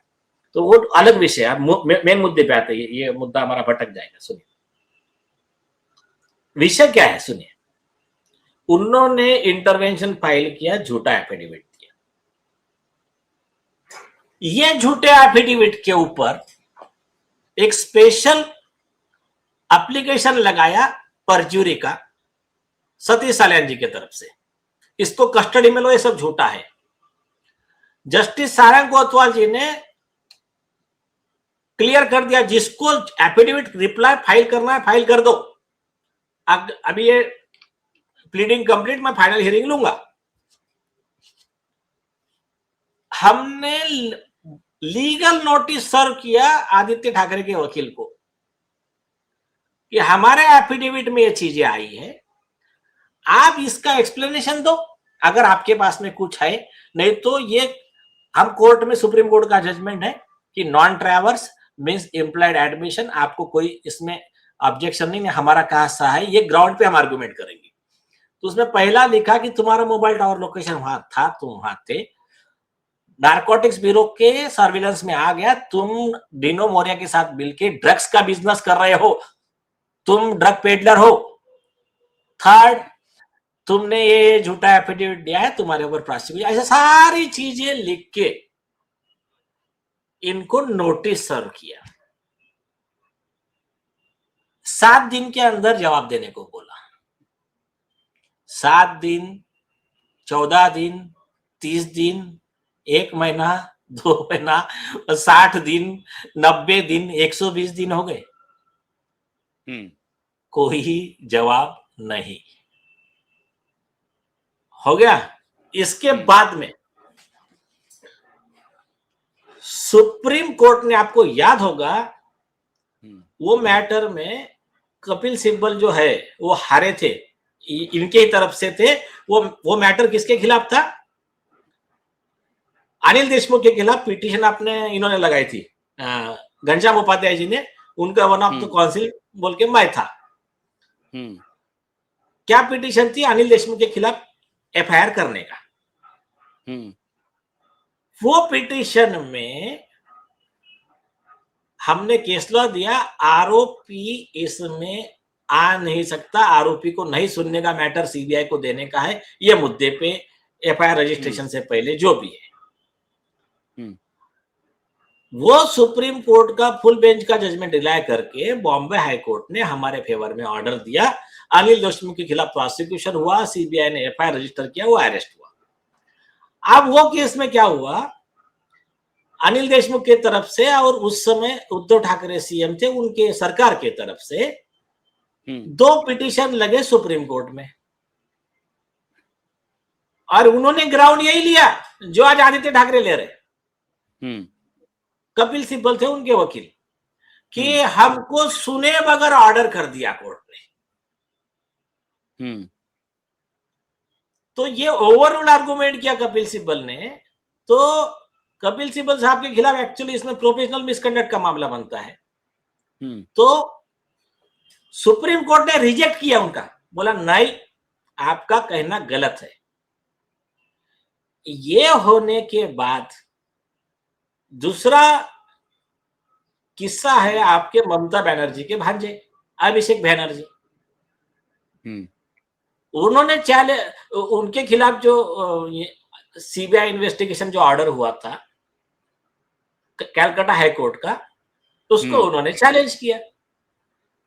तो वो अलग विषय है। मेन मुद्दे पे आते हैं, ये मुद्दा हमारा भटक जाएगा। सुनिए विषय क्या है, सुनिए। उन्होंने इंटरवेंशन फाइल किया, झूठा एफिडेविट दिया। ये झूठे एफिडेविट के ऊपर एक स्पेशल एप्लीकेशन लगाया परजुरी का, सतीश साल्यान जी की तरफ से, इसको कस्टडी में लो, ये सब झूठा है। जस्टिस सारंग कोतवाल जी ने क्लियर कर दिया, जिसको एफिडेविट रिप्लाई फाइल करना है फाइल कर दो। अभी ये प्लीडिंग कंप्लीट, मैं फाइनल हियरिंग लूंगा। हमने लीगल नोटिस सर्व किया आदित्य ठाकरे के वकील को कि हमारे एफिडेविट में ये चीजें आई है, आप इसका एक्सप्लेनेशन दो अगर आपके पास में कुछ है। नहीं तो ये हम कोर्ट में, सुप्रीम कोर्ट का जजमेंट है कि non traverse means implied admission, आपको कोई इसमें ऑब्जेक्शन नहीं है, हमारा कहा सा है, ये ग्राउंड पे हम आर्गुमेंट करेंगे। तो उसमें पहला लिखा कि तुम्हारा मोबाइल टावर लोकेशन वहां था, तुम वहां थे, नारकोटिक्स ब्यूरो के सर्विलेंस में आ गया, तुम डिनो मोरिया के साथ मिलकर ड्रग्स का बिजनेस कर रहे हो, तुम ड्रग पेडलर हो। थर्ड, तुमने ये झूठा एफिडेविट दिया है, तुम्हारे ऊपर प्रोसिक्यूशन, ऐसे सारी चीजें लिख के इनको नोटिस सर्व किया। 7 दिन के अंदर जवाब देने को बोला। 7 दिन, 14 दिन, 30 दिन, 1 महीना, 2 महीना, 60 दिन, 90 दिन, 120 दिन हो गए, कोई जवाब नहीं हो गया। इसके बाद में सुप्रीम कोर्ट ने, आपको याद होगा वो मैटर में कपिल सिब्बल जो है वो हारे थे, इनके ही तरफ से थे। वो मैटर किसके खिलाफ था? अनिल देशमुख के खिलाफ पिटीशन आपने इन्होंने लगाई थी, घनश्याम उपाध्याय जी ने, उनका वन ऑफ द काउंसिल बोल के मैं था। क्या पिटीशन थी? अनिल देशमुख के खिलाफ एफआईआर करने का। वो पिटीशन में हमने केस लॉ दिया, आरोपी इसमें आ नहीं सकता, आरोपी को नहीं सुनने का मैटर सीबीआई को देने का है, ये मुद्दे पे एफआईआर रजिस्ट्रेशन से पहले जो भी है। वो सुप्रीम कोर्ट का फुल बेंच का जजमेंट रिलाय करके बॉम्बे हाई कोर्ट ने हमारे फेवर में ऑर्डर दिया, अनिल देशमुख के खिलाफ प्रोसिक्यूशन हुआ, सीबीआई ने एफआईआर रजिस्टर किया, वो अरेस्ट हुआ। अब वो केस में क्या हुआ, अनिल देशमुख के तरफ से और उस समय उद्धव ठाकरे सीएम थे, उनके सरकार के तरफ से 2 पिटीशन लगे सुप्रीम कोर्ट में, और उन्होंने ग्राउंड यही लिया जो आज आदित्य ठाकरे ले रहे। कपिल सिब्बल थे उनके वकील, कि हमको सुने बगैर ऑर्डर कर दिया कोर्ट ने। तो ये ओवरऑल आर्गुमेंट किया कपिल सिब्बल ने। तो कपिल सिब्बल साहब के खिलाफ एक्चुअली इसमें प्रोफेशनल मिसकंडक्ट का मामला बनता है। तो सुप्रीम कोर्ट ने रिजेक्ट किया उनका, बोला नहीं, आपका कहना गलत है। ये होने के बाद दूसरा किस्सा है आपके ममता बनर्जी के भांजे अभिषेक बनर्जी। उन्होंने उनके खिलाफ जो सीबीआई इन्वेस्टिगेशन जो ऑर्डर हुआ था कैलकाटा हाई कोर्ट का, उसको उन्होंने चैलेंज किया।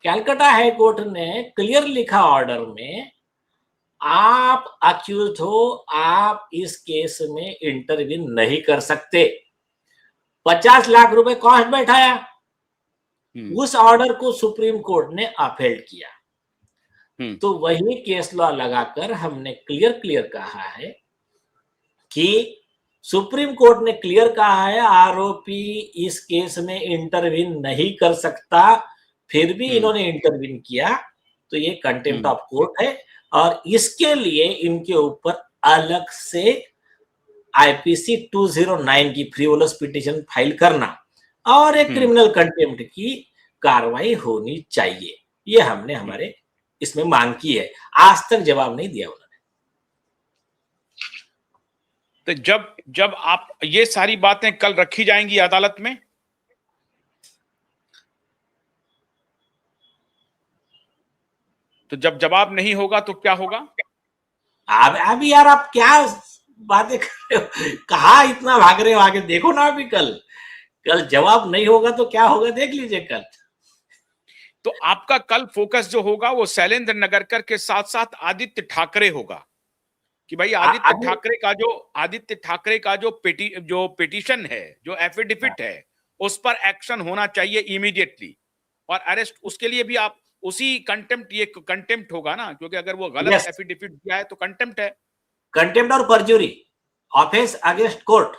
कैलकाटा हाई कोर्ट ने क्लियर लिखा ऑर्डर में, आप अक्यूज हो, आप इस केस में इंटरव्यू नहीं कर सकते। 50 लाख रुपए कॉस्ट बैठाया। उस ऑर्डर को सुप्रीम कोर्ट ने अपहेल्ड किया। तो वही केस लॉ लगाकर हमने क्लियर कहा है कि सुप्रीम कोर्ट ने क्लियर कहा है आरोपी इस केस में इंटरवीन नहीं कर सकता, फिर भी इन्होंने इंटरवीन किया, तो ये कंटेम्प्ट ऑफ कोर्ट है और इसके लिए इनके ऊपर अलग से आईपीसी 209 की फ्रीवोलस पिटीशन फाइल करना और एक क्रिमिनल कंटेम्प्ट की कार्रवाई होनी चाहिए। ये हमने हमारे इसमें मांग की है, आज तक जवाब नहीं दिया उन्होंने। तो जब आप ये सारी बातें कल रखी जाएंगी अदालत में, तो जब जवाब नहीं होगा तो क्या होगा? अब यार आप क्या बातें कर रहे हो, कहा इतना भाग रहे हो आगे, देखो ना अभी कल जवाब नहीं होगा तो क्या होगा देख लीजिए कल। तो आपका कल फोकस जो होगा वो शैलेंद्र नगरकर के साथ साथ आदित्य ठाकरे होगा कि भाई आदित्य ठाकरे का जो पिटीशन है, जो एफिडेविट है, उस पर एक्शन होना चाहिए इमीडिएटली और अरेस्ट, उसके लिए भी आप उसी कंटेम्प्ट होगा ना, क्योंकि अगर वो गलत एफिडेविट दिया है तो कंटेम्प्ट है। कंटेम्प्ट और परजुरी, ऑफेंस अगेंस्ट कोर्ट।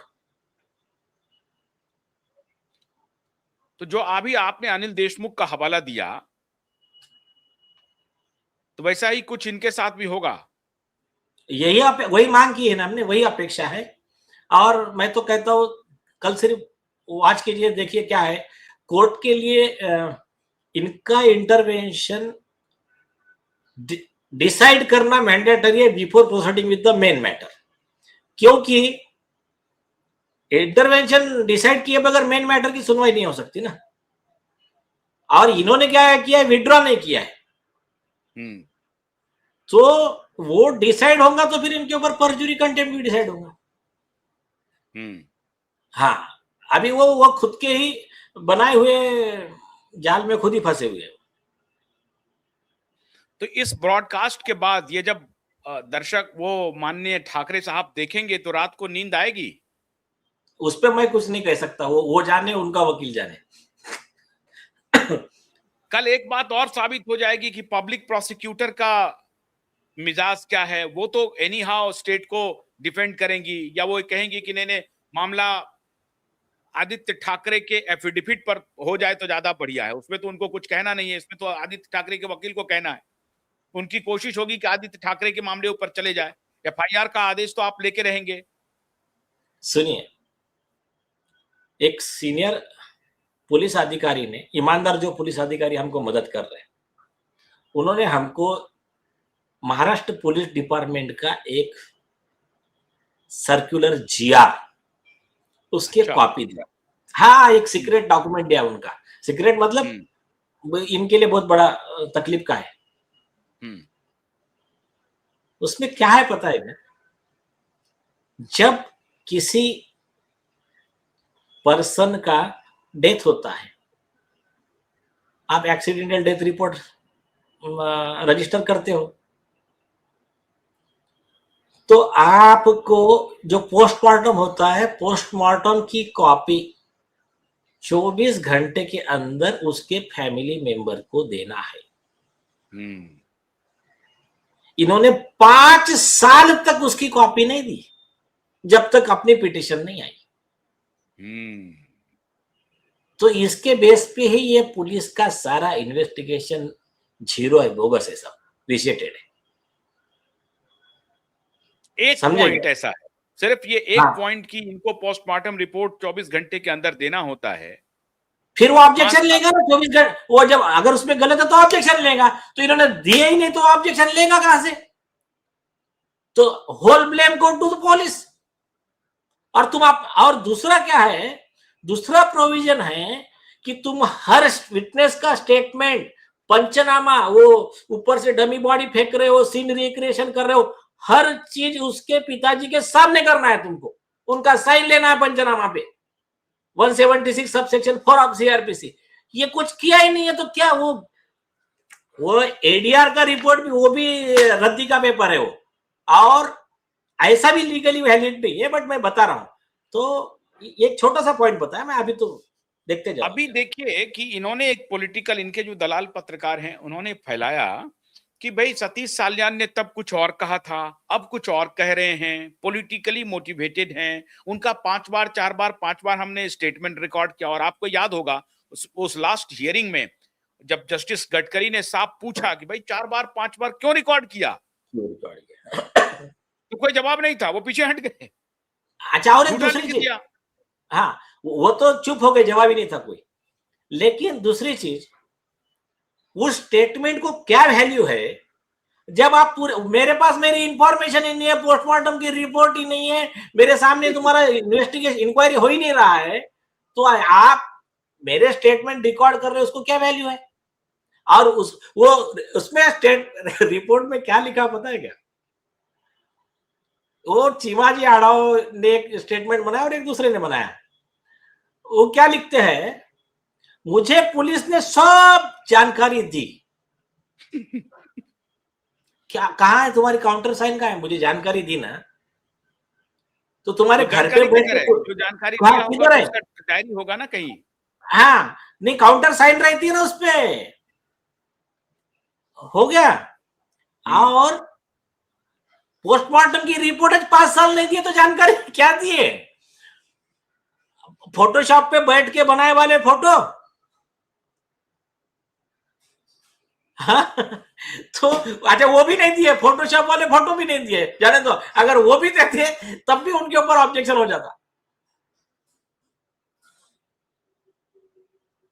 तो जो अभी आपने अनिल देशमुख का हवाला दिया, तो वैसा ही कुछ इनके साथ भी होगा। यही वही मांग की है ना हमने, वही अपेक्षा है। और मैं तो कहता हूं कल सिर्फ आज के लिए देखिए क्या है, कोर्ट के लिए इनका इंटरवेंशन डिसाइड करना मैंडेटरी है before proceeding with the main matter, क्योंकि इंटरवेंशन डिसाइड किए बगैर मेन मैटर की सुनवाई नहीं हो सकती ना। और इन्होंने क्या किया है, विड्रॉ नहीं किया है, तो वो डिसाइड होगा तो फिर इनके ऊपर परजुरी कंटेम्प्ट भी डिसाइड होगा। हाँ, अभी वो खुद के ही बनाए हुए जाल में खुद ही फंसे हुए हैं। तो इस ब्रॉडकास्ट के बाद ये जब दर्शक वो माननीय ठाकरे साहब देखेंगे तो रात को नींद आएगी? उस पर मैं कुछ नहीं कह सकता, वो जाने, उनका वकील जाने। कल एक बात और साबित हो जाएगी कि पब्लिक प्रोसिक्यूटर का मिजाज क्या है। वो तो एनी हाउ स्टेट को डिफेंड करेंगी, या वो कहेंगी कि नहीं मामला आदित्य ठाकरे के एफिडेविट पर हो जाए तो ज्यादा बढ़िया है, उसमें तो उनको कुछ कहना नहीं है, इसमें तो आदित्य ठाकरे के वकील को कहना है। उनकी कोशिश होगी कि आदित्य ठाकरे के मामले ऊपर चले जाए, एफआईआर का आदेश तो आप लेके रहेंगे। सुनिए, एक सीनियर पुलिस अधिकारी ने, ईमानदार जो पुलिस अधिकारी हमको मदद कर रहे हैं, उन्होंने हमको महाराष्ट्र पुलिस डिपार्टमेंट का एक सर्कुलर जीआर, उसके कॉपी दिया। हाँ, एक सीक्रेट डॉक्यूमेंट दिया उनका। सीक्रेट मतलब इनके लिए बहुत बड़ा तकलीफ का है। उसमें क्या है पता है, जब किसी पर्सन का डेथ होता है, आप एक्सीडेंटल डेथ रिपोर्ट रजिस्टर करते हो, तो आपको जो पोस्टमार्टम होता है, पोस्टमार्टम की कॉपी 24 घंटे के अंदर उसके फैमिली मेंबर को देना है। इन्होंने 5 साल तक उसकी कॉपी नहीं दी, जब तक अपनी पिटीशन नहीं आई। तो इसके बेस पे ही ये पुलिस का सारा इन्वेस्टिगेशन जीरो है, बोगस है, सब रिजेक्टेड है। एक पॉइंट ऐसा है, सिर्फ ये एक पॉइंट की इनको पोस्टमार्टम रिपोर्ट 24 घंटे के अंदर देना होता है, फिर वो ऑब्जेक्शन लेगा ना 24 घंटे। वो जब अगर उसमें गलत है तो ऑब्जेक्शन लेगा, तो इन्होंने दिए ही नहीं तो ऑब्जेक्शन लेगा कहां से? तो whole blame go to the police. और और दूसरा क्या है, दूसरा प्रोविजन है कि तुम हर विटनेस का स्टेटमेंट, पंचनामा, वो ऊपर से डमी बॉडी फेंक रहे हो, सीन रिक्रिएशन कर रहे हो, हर चीज उसके पिताजी के सामने करना है तुमको, उनका साइन लेना है पंचनामा पे, 176 सबसेक्शन 4 ऑफ सीआरपीसी। ये कुछ किया ही नहीं है, तो क्या वो एडीआर का रिपोर्ट भी, वो भी रद्दी का पेपर है वो, और ऐसा भी लीगली वैलिड नहीं है, बट मैं बता रहा हूं। तो एक छोटा सा पॉइंट बताया मैं, अभी तो देखते जाओ। अभी देखिए कि इन्होंने एक पॉलिटिकल, इनके जो दलाल पत्रकार हैं, उन्होंने फैलाया कि भाई सतीश साल्यान ने तब कुछ और कहा था, अब कुछ और कह रहे हैं, पॉलिटिकली मोटिवेटेड हैं। उनका 5 बार 4 बार 5 बार हमने स्टेटमेंट रिकॉर्ड किया। और आपको याद होगा उस लास्ट हियरिंग में जब जस्टिस गडकरी ने साफ पूछा कि भाई 4 बार 5 बार क्यों रिकॉर्ड किया, तो कोई जवाब नहीं था, वो पीछे हट गए, अच्छा, और एक झूठा दूसरी लिख चीज, दिया। हाँ, वो तो चुप हो गए, जवाब ही नहीं था कोई। लेकिन दूसरी चीज, उस स्टेटमेंट को क्या वैल्यू है जब आप पूरे, मेरे पास मेरी इंफॉर्मेशन ही नहीं है, पोस्टमार्टम की रिपोर्ट ही नहीं है, मेरे सामने तुम्हारा इन्वेस्टिगेशन इंक्वायरी हो ही नहीं रहा है, तो आप मेरे स्टेटमेंट रिकॉर्ड कर रहे हो, उसको क्या वैल्यू है? और उसमें स्टेट रिपोर्ट में क्या लिखा पता है क्या? वो चिमाजी आड़ाओ ने एक स्टेटमेंट बनाया और एक दूसरे ने बनाया। वो क्या लिखते हैं, मुझे पुलिस ने सब जानकारी दी। क्या, कहाँ है तुम्हारी काउंटर साइन? कहाँ है? मुझे जानकारी दी ना, तो तुम्हारे वो घर पे जानकारी बैठ किधर है? के जो जानकारी कहाँ, दिया होगा किधर तो है? उसका डायरी होगा ना कहीं। हाँ, नहीं, काउंटर साइन रहती है ना उस पे। हो गया। और पोस्टमार्टम की रिपोर्ट 5 साल नहीं दिए तो जानकारी क्या दिए? फोटोशॉप पे बैठ के बनाए वाले फोटो। हाँ? तो अच्छा, वो भी नहीं दिए, फोटोशॉप वाले फोटो भी नहीं दिए, जाने दो। अगर वो भी देते तब भी उनके ऊपर ऑब्जेक्शन हो जाता।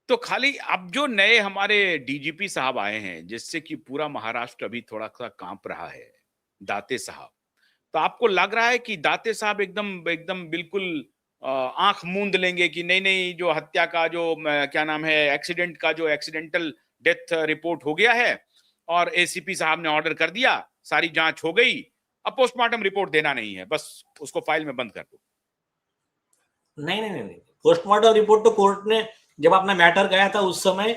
तो खाली अब जो नए हमारे डीजीपी साहब आए हैं, जिससे कि पूरा महाराष्ट्र अभी थोड़ा सा कांप रहा है, दाते साहब, तो आपको लग रहा है कि दाते साहब एकदम एकदम बिल्कुल आंख मूंद लेंगे कि नहीं नहीं, जो हत्या का जो क्या नाम है, एक्सीडेंट का जो एक्सीडेंटल डेथ रिपोर्ट हो गया है और एसीपी साहब ने ऑर्डर कर दिया, सारी जांच हो गई, अब पोस्टमार्टम रिपोर्ट देना नहीं है, बस उसको फाइल में बंद कर दो? नहीं नहीं नहीं, पोस्टमार्टम रिपोर्ट तो कोर्ट ने जब अपना मैटर गया था उस समय ये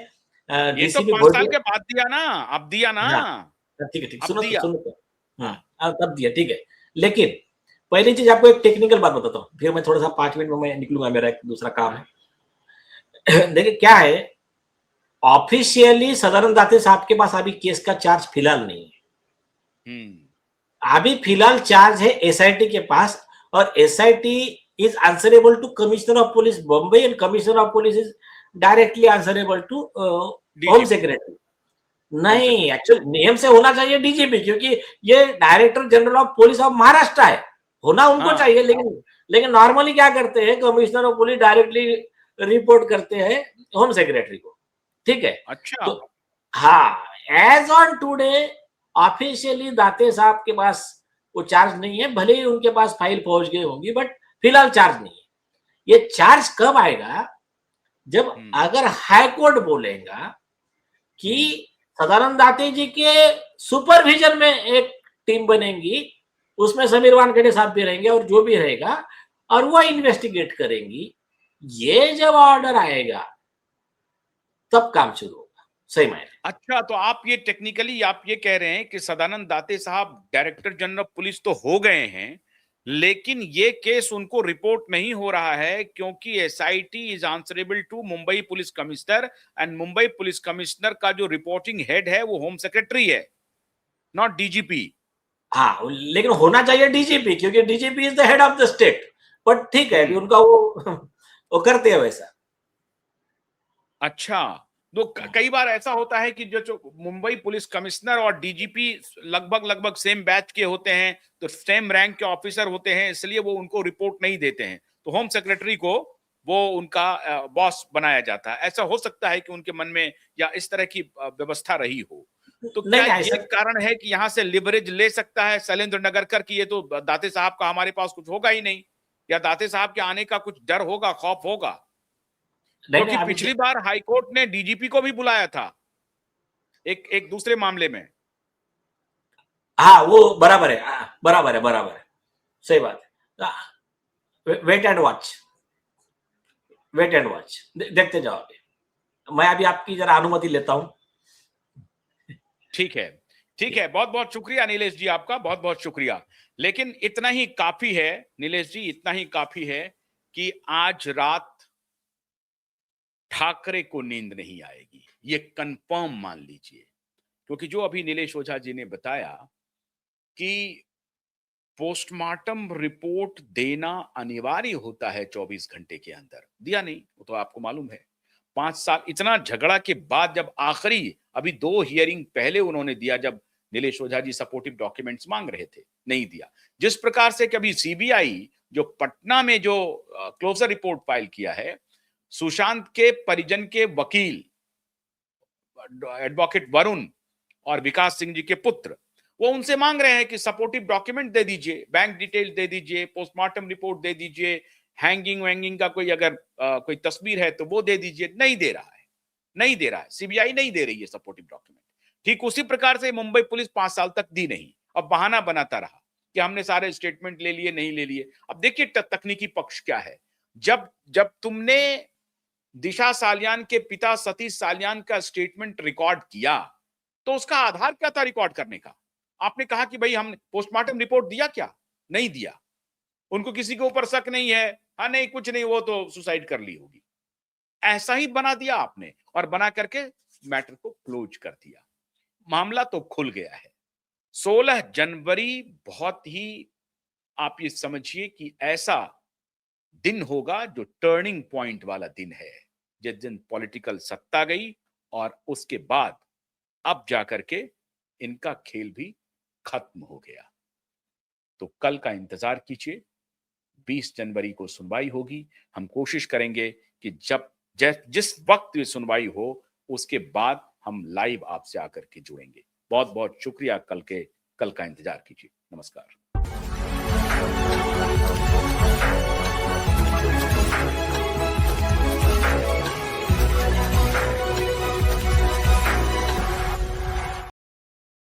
तो डीसीपी 5 साल के बाद दिया ना, अब दिया ना, हाँ, ठीक है, ठीक, अब सुनो तो, दिया। सुनो तो। हाँ, तब दिया, ठीक है। लेकिन पहली चीज, आपको एक टेक्निकल बात बताता हूँ, फिर मैं थोड़ा सा 5 मिनट में मैं निकलूंगा, मेरा एक दूसरा काम है। देखिए क्या है, ऑफिशियली सदानंद दाते साहब के पास अभी केस का चार्ज फिलहाल नहीं है। अभी फिलहाल चार्ज है एसआईटी के पास, और SIT is answerable to commissioner of police Bombay, and commissioner of police is directly answerable to home DGP, secretary. Home नहीं, सेक्रेटरी। एक्चुअली नियम से होना चाहिए डीजीपी, क्योंकि ये director general of police of Maharashtra है, होना उनको हाँ, चाहिए। लेकिन नॉर्मली क्या करते हैं, commissioner of police directly report करते हैं होम सेक्रेटरी को, ठीक है। अच्छा। तो हाँ, एज ऑन टुडे ऑफिशियली दाते साहब के पास वो चार्ज नहीं है, भले ही उनके पास फाइल पहुंच गई होगी, बट फिलहाल चार्ज नहीं है। ये चार्ज कब आएगा? जब अगर हाई कोर्ट बोलेगा कि सदानंद दाते जी के सुपरविजन में एक टीम बनेगी, उसमें समीर वानखेड़े साहब भी रहेंगे और जो भी रहेगा, और वो इन्वेस्टिगेट करेंगी, ये जब ऑर्डर आएगा तब काम शुरू होगा, सही मायने। अच्छा, तो आप ये टेक्निकली आप ये कह रहे हैं कि सदानंद दाते साहब डायरेक्टर जनरल ऑफ पुलिस तो हो गए हैं, लेकिन ये केस उनको रिपोर्ट नहीं हो रहा है क्योंकि SIT is answerable to Mumbai police commissioner, and Mumbai police commissioner का जो रिपोर्टिंग हेड है वो होम सेक्रेटरी है, नॉट डीजीपी। हाँ, लेकिन होना चाहिए डीजीपी, क्योंकि DGP is the head of the state. But ठीक है, अभी उनका वो करते हैं वैसा। अच्छा, तो कई बार ऐसा होता है कि जो मुंबई पुलिस कमिश्नर और डीजीपी लगभग लगभग सेम बैच के होते हैं, तो सेम रैंक के ऑफिसर होते हैं, इसलिए वो उनको रिपोर्ट नहीं देते हैं, तो होम सेक्रेटरी को वो उनका बॉस बनाया जाता है। ऐसा हो सकता है कि उनके मन में या इस तरह की व्यवस्था रही हो। तो नहीं क्या नहीं, ये ऐसा कारण है कि यहाँ से लिवरेज ले सकता है शैलेंद्र नगरकर की ये तो दाते साहब का हमारे पास कुछ होगा ही नहीं, या दाते साहब के आने का कुछ डर होगा, खौफ होगा? नहीं नहीं, क्योंकि अभी पिछली बार हाईकोर्ट ने डीजीपी को भी बुलाया था एक एक दूसरे मामले में। हाँ, वो बराबर है, बराबर है, बराबर है, सही बात है। Wait and watch, wait and watch, देखते जाओगे। मैं अभी आपकी जरा अनुमति लेता हूं। ठीक है, ठीक है, बहुत बहुत शुक्रिया नीलेश जी, आपका बहुत बहुत शुक्रिया। लेकिन इतना ही काफी है नीलेश जी, इतना ही काफी है कि आज रात ठाकरे को नींद नहीं आएगी, ये कंफर्म मान लीजिए। क्योंकि जो अभी नीलेश ओझा जी ने बताया कि पोस्टमार्टम रिपोर्ट देना अनिवार्य होता है 24 घंटे के अंदर, दिया नहीं, वो तो आपको मालूम है। 5 साल इतना झगड़ा के बाद जब आखिरी अभी 2 हियरिंग पहले उन्होंने दिया, जब नीलेश ओझा जी सपोर्टिव डॉक्यूमेंट्स मांग रहे थे, नहीं दिया। जिस प्रकार से कभी सीबीआई जो पटना में जो क्लोजर रिपोर्ट फाइल किया है, सुशांत के परिजन के वकील एडवोकेट वरुण और विकास सिंह जी के पुत्र, वो उनसे मांग रहे हैं कि सपोर्टिव डॉक्यूमेंट दे दीजिए, बैंक डिटेल दे दीजिए, पोस्टमार्टम रिपोर्ट दे दीजिए, हैंगिंग वैंगिंग का कोई अगर कोई तस्वीर है तो वो दे दीजिए। नहीं दे रहा है, नहीं दे रहा है, सीबीआई नहीं दे रही है सपोर्टिव डॉक्यूमेंट। ठीक उसी प्रकार से मुंबई पुलिस 5 साल तक दी नहीं, अब बहाना बनाता रहा कि हमने सारे स्टेटमेंट ले लिए, नहीं ले लिए। अब देखिए तकनीकी पक्ष क्या है। जब जब तुमने दिशा सालियान के पिता सतीश सालियान का स्टेटमेंट रिकॉर्ड किया, तो उसका आधार क्या था रिकॉर्ड करने का? आपने कहा कि भाई हमने पोस्टमार्टम रिपोर्ट दिया क्या? नहीं दिया। उनको किसी के ऊपर शक नहीं है, हाँ नहीं कुछ नहीं, वो तो सुसाइड कर ली होगी। ऐसा ही बना दिया आपने और बना करके मैटर को क्लोज कर दिया। मामला तो खुल गया है। 16 जनवरी बहुत ही, आप ये समझिए कि ऐसा दिन होगा जो टर्निंग पॉइंट वाला दिन है, जिस दिन पॉलिटिकल सत्ता गई और उसके बाद अब जाकर के इनका खेल भी खत्म हो गया। तो कल का इंतजार कीजिए, 20 जनवरी को सुनवाई होगी। हम कोशिश करेंगे कि जब जिस वक्त ये सुनवाई हो उसके बाद हम लाइव आपसे आकर के जुड़ेंगे। बहुत बहुत शुक्रिया। कल का इंतजार कीजिए। नमस्कार।